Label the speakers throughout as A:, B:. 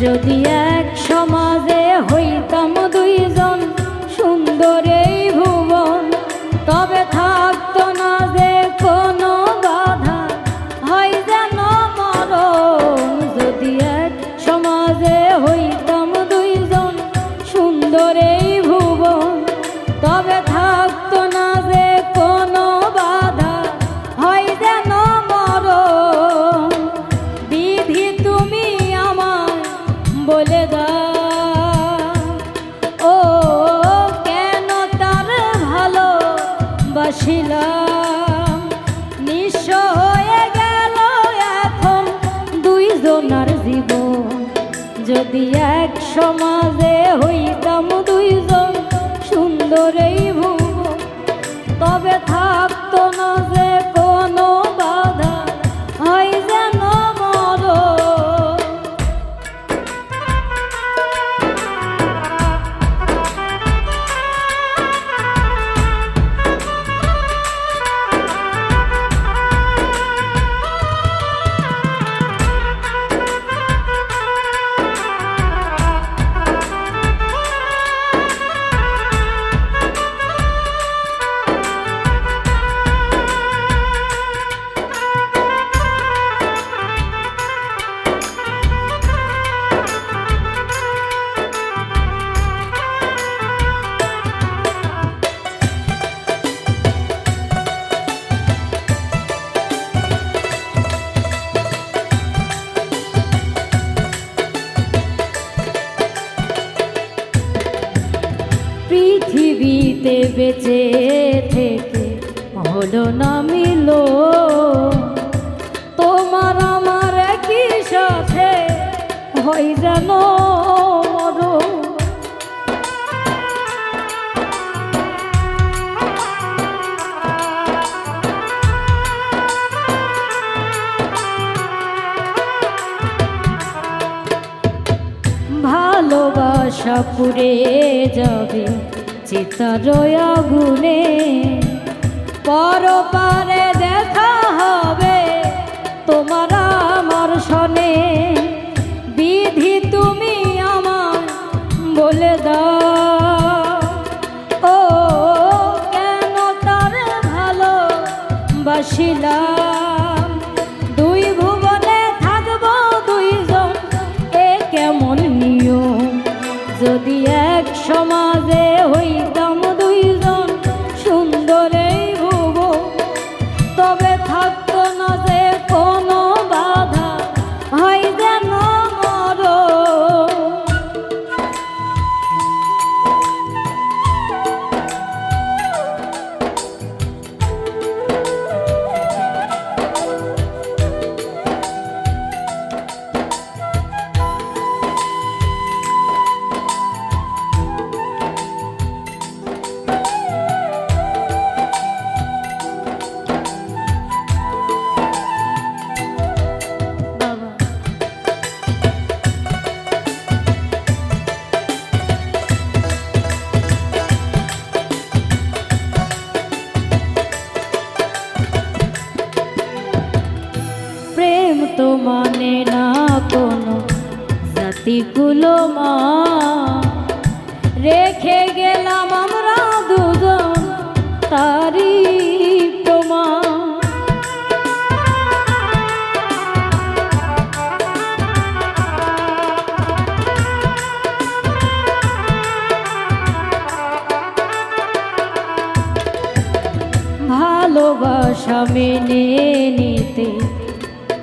A: যদি এক সমাজে হইতাম দুইজন সুন্দর এই ভুবন, তবে থাকতো না যে কোনো বাধা, হয় যেন মরণ। যদি এক সমাজে হইতাম দুইজন সুন্দর এই ভুবন, তবে থাকতো না যে কোনো বাধা, হয় যেন মরণ। বিধি তুমি আমায় বলে দাও, ও কেন তার ভালোবাসিলাম। নিঃস্ব হয়ে গেল এখন দুইজনার জীবন। যদি এক সমাজে হইতাম দুইজন সুন্দর এই ভুবন, তবে থাকতো না যে কোনো বাধা, হয় যেন মরণ। পৃথিবীতে বেঁচে থেকে হলো না মিলো, তোমার আমার একই সাথে হয় যেন মরণ। ভালোবাসা পুড়ে যাবে চিতার আগুনে, পরপারে দেখা হবে তোমার আমার সনে। বিধি তুমি আমার বলে দাও, ও কেন তার ভালোবাসিলাম। দুই ভুবনে থাকবো দুইজন, এ কেমন নিয়ম। যদি এক সমাজে হইতাম দুইজন সুন্দর এই ভুবন, তবে থাকতো না যে কোনো বাধা, হয় যেন মরণ। প্রেম তো মানে না কোনো জাতিগুলো মা, রেখে গেলাম আমরা দুজন তারি প্রমাণ। ভালোবাসা মেনে নিতে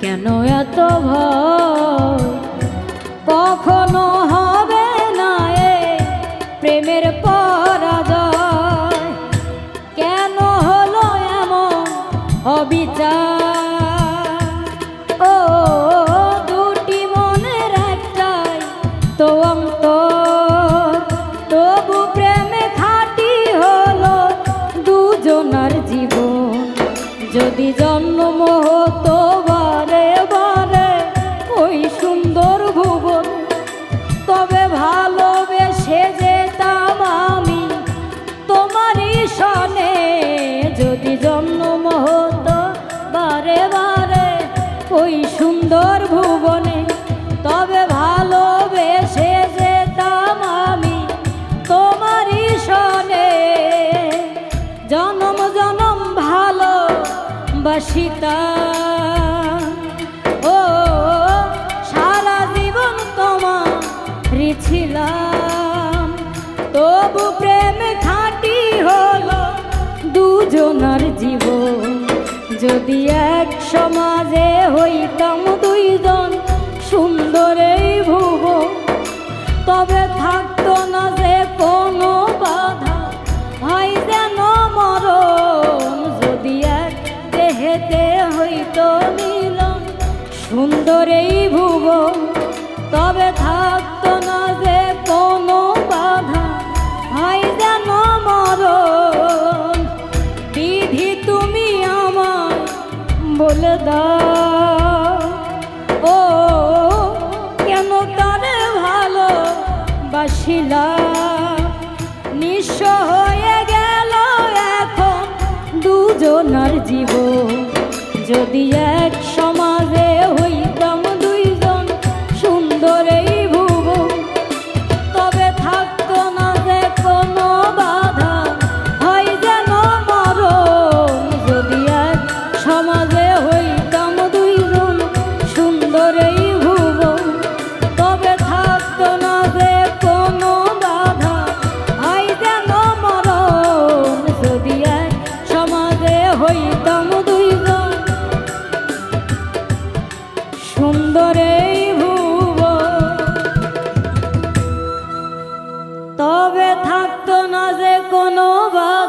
A: কেন এত ভয়, কখনো হবে না এ প্রেমের পরাজয়। কেন হলো এমন অবিচার, ও দুটি মনের একটাই তো অন্তর, তবু প্রেমে খাঁটি হলো দুজনার জীবন। যদি জন্ম হতো বারে বারে ওই সুন্দর ভুবন, তবে ভালোবেসে যেতাম আমি তোমারই সনে। যদি জন্ম হতো বারে বারে ওই সুন্দর ভুবনে, তবে ভালোবেসে বাসিতাম। ও সারা জীবন তোমারই ছিলাম, তবু প্রেমে খাঁটি হলো দুজনার জীবন। যদি এক সমাজে হইতাম দুইজন সুন্দর এই ভুবন, তবে থাকতো না যে কোনো বাধা, হয় যেন মরণ। যদি এক দেহেতে হইতো মিলন সুন্দর এই ভুবন, তবে থাকতো না যে কোনো বাধা, হয় যেন মরণ। বিধি তুমি আমায় বলে দাও, ও কেন তারে ভালো বাসিলাম। নিঃস্ব হয়ে গেল এখন দুজনার জীবন। যদি এক সমাজে হইতাম দুইজন সুন্দর এই ভুবন, তবে থাকতো না যে কোনো বাধা, হয় যেন মরণ। যদি এক সমাজে হইতাম দুইজন সুন্দর এই ভুবন, তবে থাকতো না যে কোনো বাধা, হয় যেন মরণ। যদি এক সমাজে হইতাম দুইজন সুন্দর এই ভুবন, তবে থাকতো না যে কোনো বাধা।